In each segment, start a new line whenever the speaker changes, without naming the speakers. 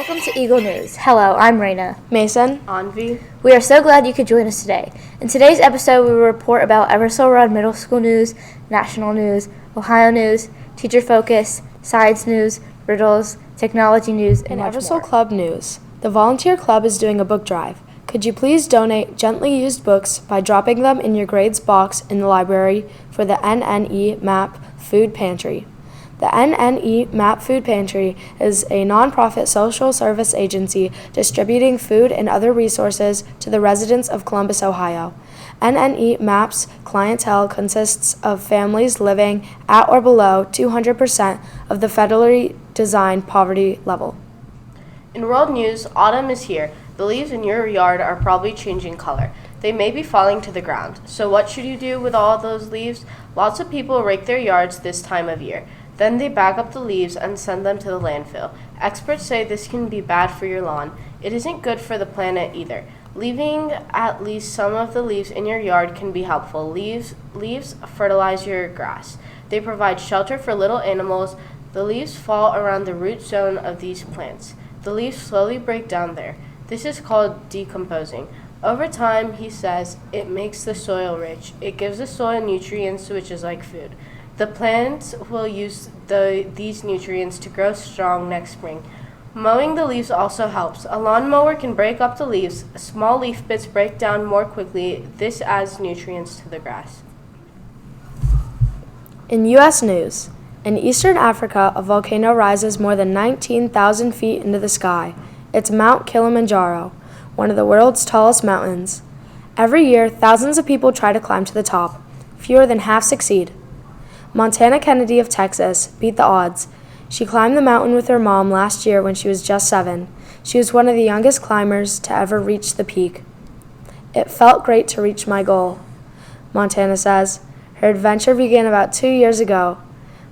Welcome to Eagle News. Hello, I'm Raina.
Mason.
Anvi.
We are so glad you could join us today. In today's episode, we will report about Eversole Road Middle School news, national news, Ohio news, teacher focus, science news, riddles, technology news, and much
Eversole
more.
Club news. The volunteer club is doing a book drive. Could you please donate gently used books by dropping them in your grades box in the library for the NNE MAP Food Pantry? The NNE MAP Food Pantry is a nonprofit social service agency distributing food and other resources to the residents of Columbus, Ohio. NNE MAP's clientele consists of families living at or below 200% of the federally designed poverty level.
In world news, autumn is here. The leaves in your yard are probably changing color. They may be falling to the ground. So what should you do with all those leaves? Lots of people rake their yards this time of year. Then they bag up the leaves and send them to the landfill. Experts say this can be bad for your lawn. It isn't good for the planet either. Leaving at least some of the leaves in your yard can be helpful. Leaves fertilize your grass. They provide shelter for little animals. The leaves fall around the root zone of these plants. The leaves slowly break down there. This is called decomposing. Over time, he says, it makes the soil rich. It gives the soil nutrients, which is like food. The plants will use these nutrients to grow strong next spring. Mowing the leaves also helps. A lawnmower can break up the leaves. Small leaf bits break down more quickly. This adds nutrients to the grass.
In U.S. news, in eastern Africa, a volcano rises more than 19,000 feet into the sky. It's Mount Kilimanjaro, one of the world's tallest mountains. Every year, thousands of people try to climb to the top. Fewer than half succeed. Montana Kennedy of Texas beat the odds. She climbed the mountain with her mom last year when she was just 7. She was one of the youngest climbers to ever reach the peak. It felt great to reach my goal, Montana says. Her adventure began about 2 years ago.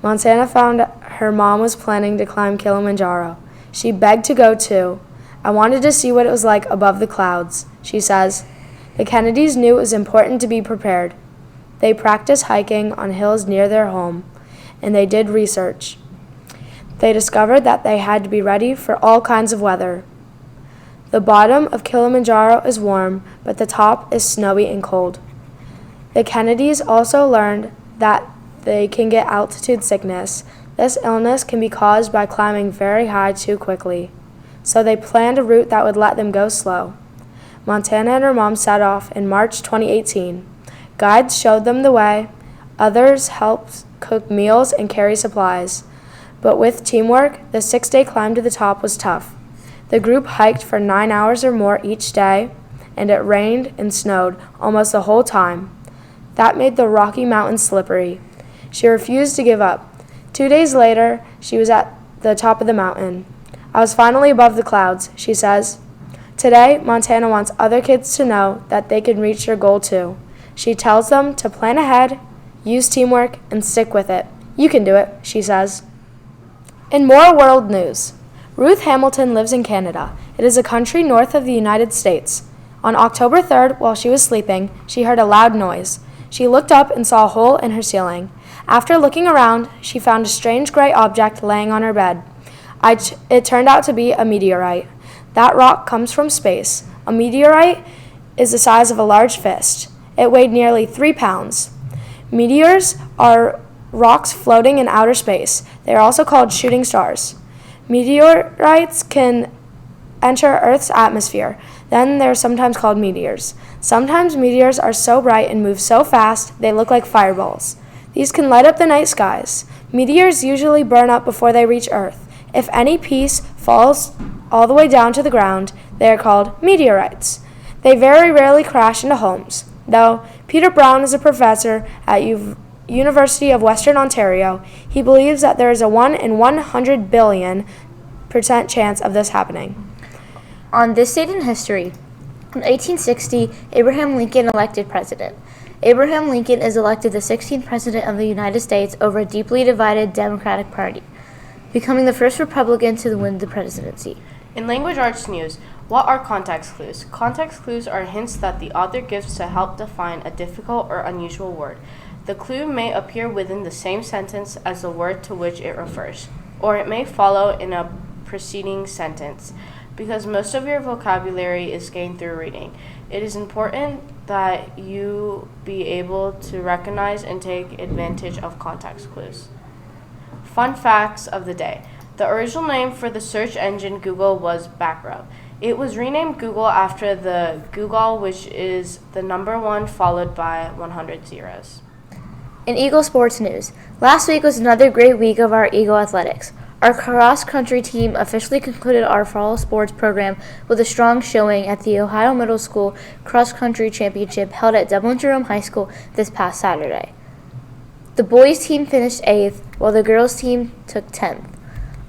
Montana found her mom was planning to climb Kilimanjaro. She begged to go too. I wanted to see what it was like above the clouds, she says. The Kennedys knew it was important to be prepared. They practiced hiking on hills near their home, and they did research. They discovered that they had to be ready for all kinds of weather. The bottom of Kilimanjaro is warm, but the top is snowy and cold. The Kennedys also learned that they can get altitude sickness. This illness can be caused by climbing very high too quickly. So they planned a route that would let them go slow. Montana and her mom set off in March 2018. Guides showed them the way. Others helped cook meals and carry supplies. But with teamwork, the 6-day climb to the top was tough. The group hiked for 9 hours or more each day, and it rained and snowed almost the whole time. That made the Rocky Mountains slippery. She refused to give up. 2 days later, she was at the top of the mountain. I was finally above the clouds, she says. Today, Montana wants other kids to know that they can reach their goal too. She tells them to plan ahead, use teamwork, and stick with it. You can do it, she says. In more world news, Ruth Hamilton lives in Canada. It is a country north of the United States. On October 3rd, while she was sleeping, she heard a loud noise. She looked up and saw a hole in her ceiling. After looking around, she found a strange gray object laying on her bed. It turned out to be a meteorite. That rock comes from space. A meteorite is the size of a large fist. It weighed nearly 3 pounds. Meteors are rocks floating in outer space. They are also called shooting stars. Meteorites can enter Earth's atmosphere. Then they're sometimes called meteors. Sometimes meteors are so bright and move so fast they look like fireballs. These can light up the night skies. Meteors usually burn up before they reach Earth. If any piece falls all the way down to the ground, they are called meteorites. They very rarely crash into homes. Though Peter Brown is a professor at University of Western Ontario, he believes that there is a 1 in 100 billion% chance of this happening.
On this date in history, in 1860, Abraham Lincoln elected president. Abraham Lincoln is elected the 16th president of the United States over a deeply divided Democratic Party, becoming the first Republican to win the presidency.
In language arts news, what are context clues? Context clues are hints that the author gives to help define a difficult or unusual word. The clue may appear within the same sentence as the word to which it refers, or it may follow in a preceding sentence because most of your vocabulary is gained through reading. It is important that you be able to recognize and take advantage of context clues. Fun facts of the day. The original name for the search engine Google was Backrub. It was renamed Google after the Google, which is the number 1 followed by 100 zeros.
In Eagle sports news, last week was another great week of our Eagle athletics. Our cross-country team officially concluded our fall sports program with a strong showing at the Ohio Middle School Cross-Country Championship held at Dublin Jerome High School this past Saturday. The boys' team finished 8th, while the girls' team took 10th.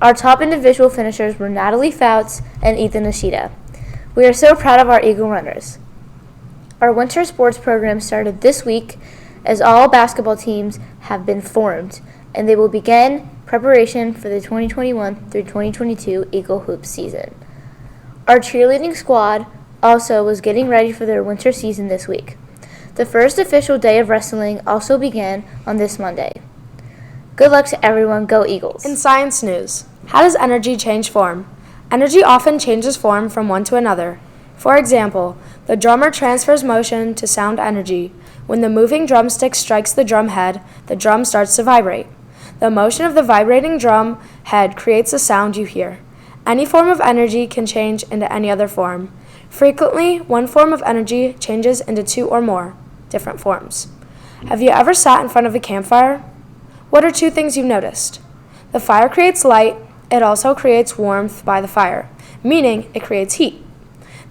Our top individual finishers were Natalie Fouts and Ethan Nishida. We are so proud of our Eagle runners. Our winter sports program started this week as all basketball teams have been formed, and they will begin preparation for the 2021 through 2022 Eagle Hoops season. Our cheerleading squad also was getting ready for their winter season this week. The first official day of wrestling also began on this Monday. Good luck to everyone. Go Eagles.
In science news, how does energy change form? Energy often changes form from one to another. For example, the drummer transfers motion to sound energy. When the moving drumstick strikes the drum head, the drum starts to vibrate. The motion of the vibrating drum head creates the sound you hear. Any form of energy can change into any other form. Frequently, one form of energy changes into 2 or more different forms. Have you ever sat in front of a campfire? What are 2 things you've noticed? The fire creates light. It also creates warmth by the fire, meaning it creates heat.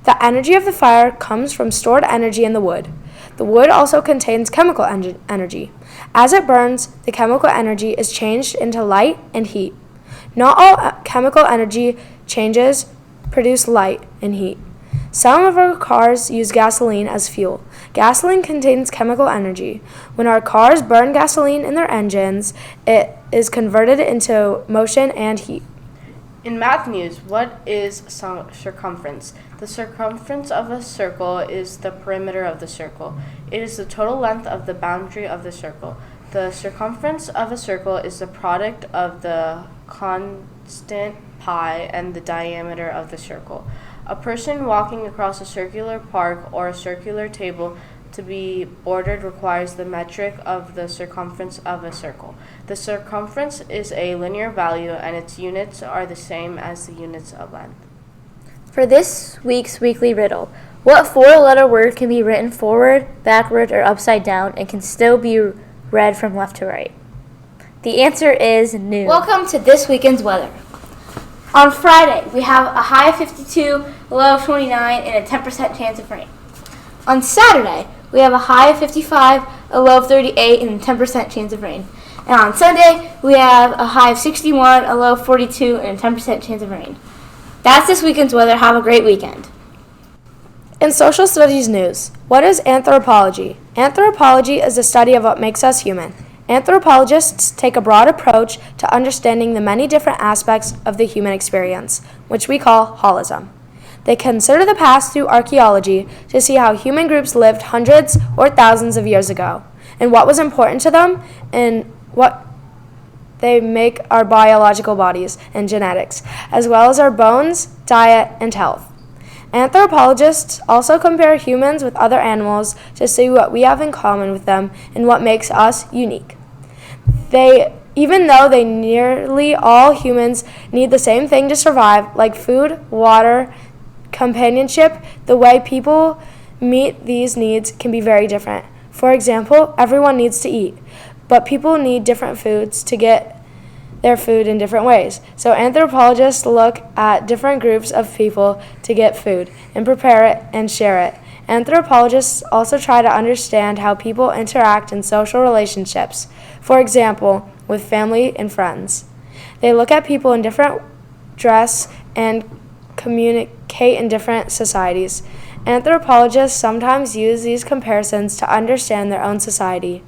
The energy of the fire comes from stored energy in the wood. The wood also contains chemical energy. As it burns, the chemical energy is changed into light and heat. Not all chemical energy changes produce light and heat. Some of our cars use gasoline as fuel. Gasoline contains chemical energy. When our cars burn gasoline in their engines, it is converted into motion and heat.
In math news, what is circumference? The circumference of a circle is the perimeter of the circle. It is the total length of the boundary of the circle. The circumference of a circle is the product of the constant pi and the diameter of the circle. A person walking across a circular park or a circular table to be bordered requires the metric of the circumference of a circle. The circumference is a linear value and its units are the same as the units of length.
For this week's weekly riddle, what 4-letter word can be written forward, backward, or upside down and can still be read from left to right? The answer is noon. Welcome to this weekend's weather. On Friday, we have a high of 52, a low of 29, and a 10% chance of rain. On Saturday, we have a high of 55, a low of 38, and a 10% chance of rain. And on Sunday, we have a high of 61, a low of 42, and a 10% chance of rain. That's this weekend's weather. Have a great weekend.
In social studies news, what is anthropology? Anthropology is the study of what makes us human. Anthropologists take a broad approach to understanding the many different aspects of the human experience, which we call holism. They consider the past through archaeology to see how human groups lived hundreds or thousands of years ago, and what was important to them, and what they make our biological bodies and genetics, as well as our bones, diet, and health. Anthropologists also compare humans with other animals to see what we have in common with them and what makes us unique. Even though nearly all humans need the same thing to survive, like food, water, companionship, the way people meet these needs can be very different. For example, everyone needs to eat, but people need different foods to get their food in different ways. So anthropologists look at different groups of people to get food and prepare it and share it. Anthropologists also try to understand how people interact in social relationships, for example, with family and friends. They look at people in different dress and communicate in different societies. Anthropologists sometimes use these comparisons to understand their own society.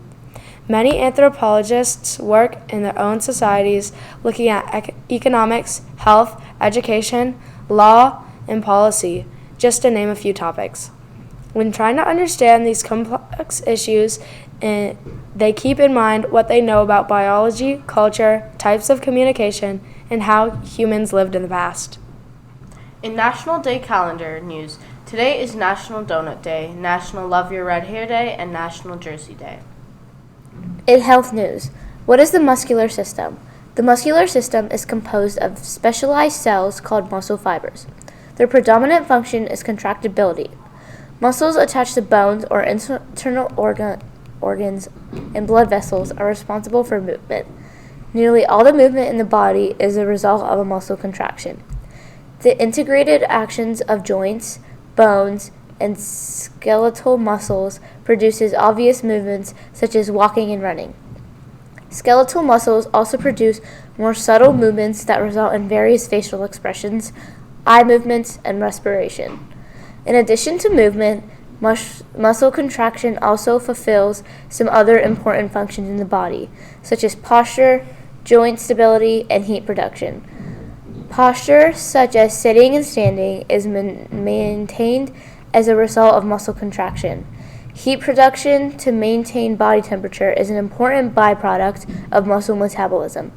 Many anthropologists work in their own societies looking at economics, health, education, law, and policy, just to name a few topics. When trying to understand these complex issues, they keep in mind what they know about biology, culture, types of communication, and how humans lived in the past.
In National Day calendar news, today is National Donut Day, National Love Your Red Hair Day, and National Jersey Day.
In health news, what is the muscular system? The muscular system is composed of specialized cells called muscle fibers. Their predominant function is contractibility. Muscles attached to bones or internal organs and blood vessels are responsible for movement. Nearly all the movement in the body is a result of a muscle contraction. The integrated actions of joints, bones, and skeletal muscles produces obvious movements such as walking and running. Skeletal muscles also produce more subtle movements that result in various facial expressions, eye movements, and respiration. In addition to movement, muscle contraction also fulfills some other important functions in the body, such as posture, joint stability, and heat production. Posture, such as sitting and standing, is maintained as a result of muscle contraction. Heat production to maintain body temperature is an important byproduct of muscle metabolism.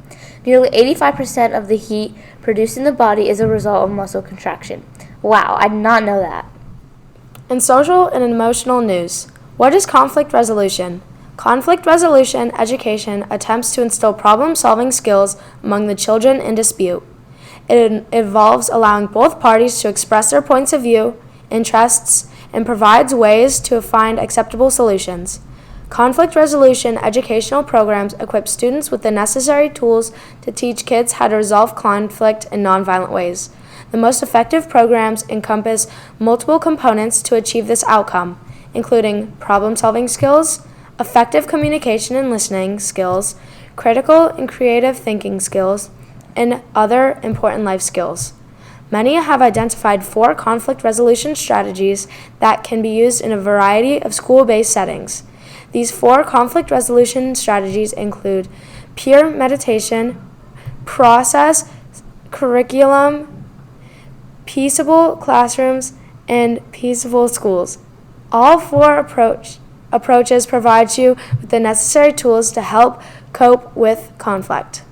Nearly 85% of the heat produced in the body is a result of muscle contraction. Wow, I did not know that.
In social and emotional news, what is conflict resolution? Conflict resolution education attempts to instill problem-solving skills among the children in dispute. It involves allowing both parties to express their points of view, interests, and provides ways to find acceptable solutions. Conflict resolution educational programs equip students with the necessary tools to teach kids how to resolve conflict in nonviolent ways. The most effective programs encompass multiple components to achieve this outcome, including problem-solving skills, effective communication and listening skills, critical and creative thinking skills, and other important life skills. Many have identified 4 conflict resolution strategies that can be used in a variety of school-based settings. These 4 conflict resolution strategies include peer meditation, process, curriculum, peaceable classrooms, and peaceful schools. All 4 approaches provide you with the necessary tools to help cope with conflict.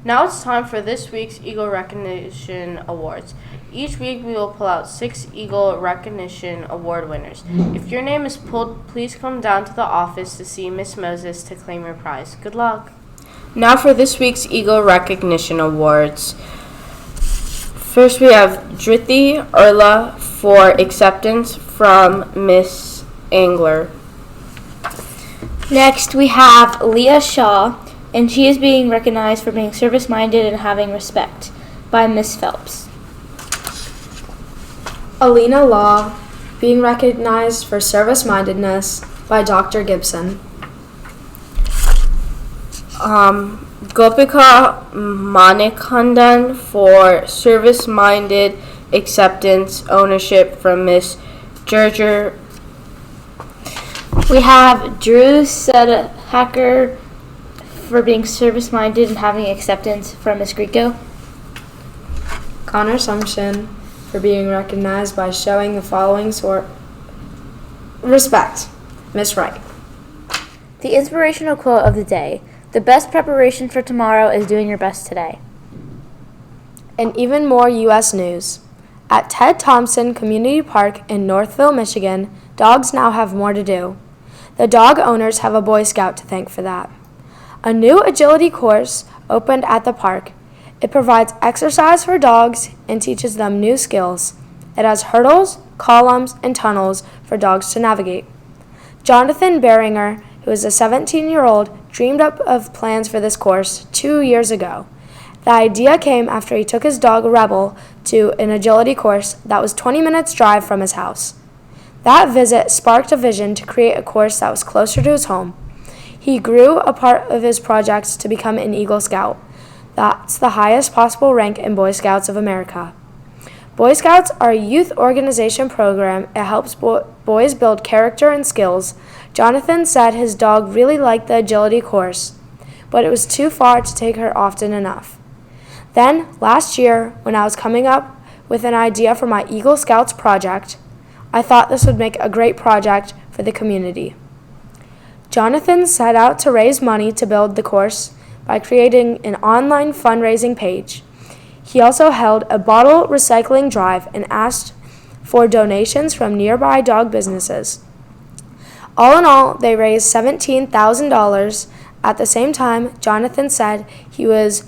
Now it's time for this week's Eagle Recognition Awards. Each week we will pull out 6 Eagle Recognition Award winners. If your name is pulled, please come down to the office to see Miss Moses to claim your prize. Good luck.
Now for this week's Eagle Recognition Awards. First we have Driti Urla for acceptance from Miss Angler.
Next, we have Leah Shaw, and she is being recognized for being service-minded and having respect by Miss Phelps.
Alina Law, being recognized for service-mindedness by Dr. Gibson.
Gopika Manikandan for service-minded acceptance ownership from Miss Gerger.
We have Drew Sedhacker for being service-minded and having acceptance from Miss Grieco.
Connor Sumption for being recognized by showing the following respect. Miss Wright.
The inspirational quote of the day: the best preparation for tomorrow is doing your best today.
And even more U.S. news. At Ted Thompson Community Park in Northville, Michigan, dogs now have more to do. The dog owners have a Boy Scout to thank for that. A new agility course opened at the park. It provides exercise for dogs and teaches them new skills. It has hurdles, columns, and tunnels for dogs to navigate. Jonathan Beringer, who is a 17-year-old, dreamed up of plans for this course 2 years ago. The idea came after he took his dog Rebel to an agility course that was 20 minutes drive from his house. That visit sparked a vision to create a course that was closer to his home. He grew a part of his project to become an Eagle Scout. That's the highest possible rank in Boy Scouts of America. Boy Scouts are a youth organization program. It helps boys build character and skills. Jonathan said his dog really liked the agility course, but it was too far to take her often enough. Then, last year, when I was coming up with an idea for my Eagle Scouts project, I thought this would make a great project for the community. Jonathan set out to raise money to build the course by creating an online fundraising page. He also held a bottle recycling drive and asked for donations from nearby dog businesses. All in all, they raised $17,000. At the same time, Jonathan said he was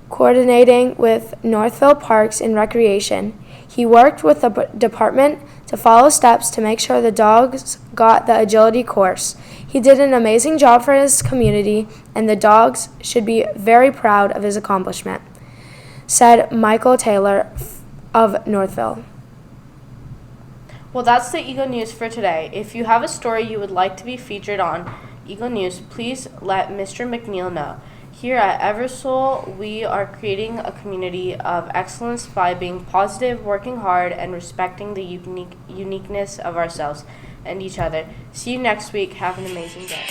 coordinating with Northville Parks and Recreation. He worked with the department to follow steps to make sure the dogs got the agility course. He did an amazing job for his community, and the dogs should be very proud of his accomplishment, said Michael Taylor of Northville.
Well, that's the Eagle News for today. If you have a story you would like to be featured on Eagle News, please let Mr. McNeil know. Here at Eversole, we are creating a community of excellence by being positive, working hard, and respecting the uniqueness of ourselves and each other. See you next week. Have an amazing day.